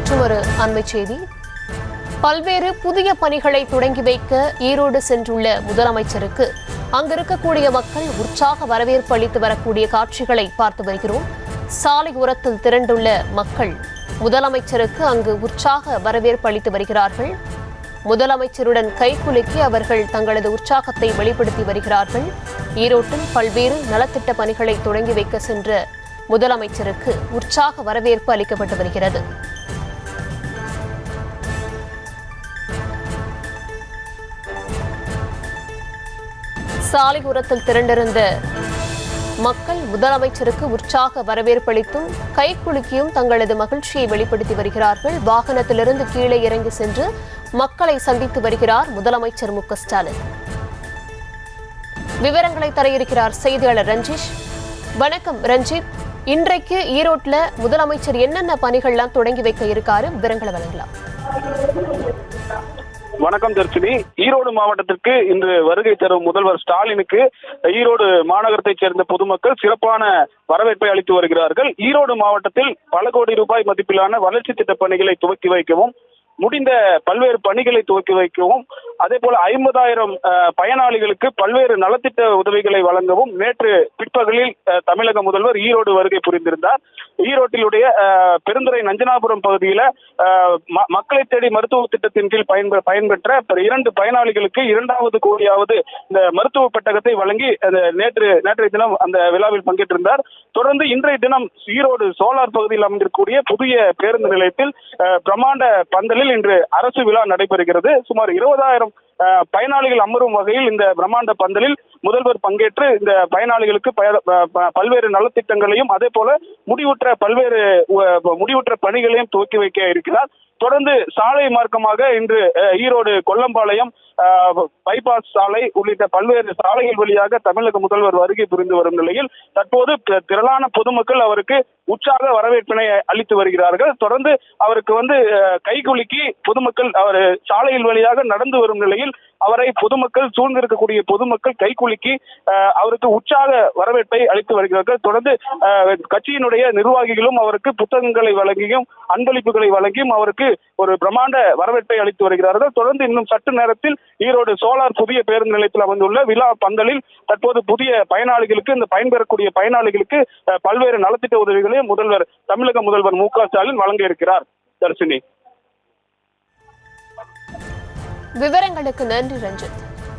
மற்றொரு அண்மை செய்தி. பல்வேறு புதிய பணிகளை தொடங்கி வைக்க ஈரோடு சென்றுள்ள முதலமைச்சருக்கு அங்கிருக்கக்கூடிய மக்கள் உற்சாக வரவேற்பு அளித்து வரக்கூடிய காட்சிகளை பார்த்து வருகிறோம். சாலை ஓரத்தில் திரண்டுள்ள மக்கள் முதலமைச்சருக்கு அங்கு உற்சாக வரவேற்பு அளித்து வருகிறார்கள். முதலமைச்சருடன் கைகுலுக்கி அவர்கள் தங்களது உற்சாகத்தை வெளிப்படுத்தி வருகிறார்கள். ஈரோட்டில் பல்வேறு நலத்திட்ட பணிகளை தொடங்கி வைக்க சென்ற முதலமைச்சருக்கு உற்சாக வரவேற்பு அளிக்கப்பட்டு வருகிறது. சாலை ஓரத்தில் திரண்டிருந்த மக்கள் முதலமைச்சருக்கு உற்சாக வரவேற்பளித்தும் கைகுலுக்கியும் தங்களது மகிழ்ச்சியை வெளிப்படுத்தி வருகிறார்கள். வாகனத்திலிருந்து கீழே இறங்கி சென்று மக்களை சந்தித்து வருகிறார் முதலமைச்சர் மு.க.ஸ்டாலின். விவரங்களை தர இருக்கிறார் செய்தியாளர் ரஞ்சித். வணக்கம் ரஞ்சித். இன்றைக்கு ஈரோட்டில் முதலமைச்சர் என்னென்ன பணிகள்லாம் தொடங்கி வைக்க இருக்காரு, விவரங்களை வழங்கலாம். வணக்கம் தர்ஷினி. ஈரோடு மாவட்டத்திற்கு இன்று வருகை தரும் முதல்வர் ஸ்டாலினுக்கு ஈரோடு மாநகரத்தைச் சேர்ந்த பொதுமக்கள் சிறப்பான வரவேற்பை அளித்து வருகிறார்கள். ஈரோடு மாவட்டத்தில் பல கோடி ரூபாய் மதிப்பிலான வளர்ச்சி திட்ட பணிகளை துவக்கி வைக்கவும், முடிந்த பல்வேறு பணிகளை துவக்கி வைக்கவும், அதே போல 50,000 பயனாளிகளுக்கு பல்வேறு நலத்திட்ட உதவிகளை வழங்கவும் நேற்று பிற்பகலில் தமிழக முதல்வர் ஈரோடு வருகை புரிந்திருந்தார். ஈரோட்டிலுடைய பெருந்துறை நஞ்சனாபுரம் பகுதியில மக்களை தேடி மருத்துவ திட்டத்தின் கீழ் பயன்பெற்ற 2 பயனாளிகளுக்கு 2வது கோடியாவது இந்த மருத்துவ பெட்டகத்தை வழங்கி நேற்றைய தினம் அந்த விழாவில் பங்கேற்றிருந்தார். தொடர்ந்து இன்றைய தினம் ஈரோடு சோலார் பகுதியில் அமைந்திருக்கக்கூடிய புதிய பேருந்து நிலையத்தில் பிரம்மாண்ட பந்தலில் இன்று அரசு விழா நடைபெறுகிறது. சுமார் 20,000 பயனாளிகள் அமரும் வகையில் இந்த பிரம்மாண்ட பந்தலில் முதல்வர் பங்கேற்று இந்த பயனாளிகளுக்கு பல்வேறு நலத்திட்டங்களையும் அதே போல முடிவுற்ற பணிகளையும் துவக்கி வைக்க இருக்கிறார். தொடர்ந்து சாலை மார்க்கமாக இன்று ஈரோடு கொல்லம்பாளையம் பைபாஸ் சாலை உள்ளிட்ட பல்வேறு சாலைகள் வழியாக தமிழக முதல்வர் வருகை புரிந்து வரும் நிலையில் தற்போது திரளான பொதுமக்கள் அவருக்கு உற்சாக வரவேற்பினை அளித்து வருகிறார்கள். தொடர்ந்து அவருக்கு கைகுலுக்கி பொதுமக்கள் அவர் சாலையில் வழியாக நடந்து வரும் நிலையில் அவரை பொதுமக்கள் சூழ்ந்திருக்கக்கூடிய பொதுமக்கள் கைகுலுக்கி அவருக்கு உற்சாக வரவேற்பை அளித்து வருகிறார்கள். தொடர்ந்து கட்சியினுடைய நிர்வாகிகளும் அவருக்கு புத்தகங்களை வழங்கியும் அன்பளிப்புகளை வழங்கியும் அவருக்கு ஒரு பிரம்மாண்ட வரவேற்பை அளித்து வருகிறார்கள். தொடர்ந்து இன்னும் சற்று நேரத்தில் ஈரோடு சோலார் புதிய பேருந்து நிலையத்தில் அமைந்துள்ள விழா பந்தலில் தற்போது புதிய பயனாளிகளுக்கு இந்த பயன்பெறக்கூடிய பயனாளிகளுக்கு பல்வேறு நலத்திட்ட உதவிகளை தமிழக முதல்வர் மு.க.ஸ்டாலின் வழங்க இருக்கிறார். தர்ஷினி, விவரங்களுக்கு நன்றி ரஞ்சித்.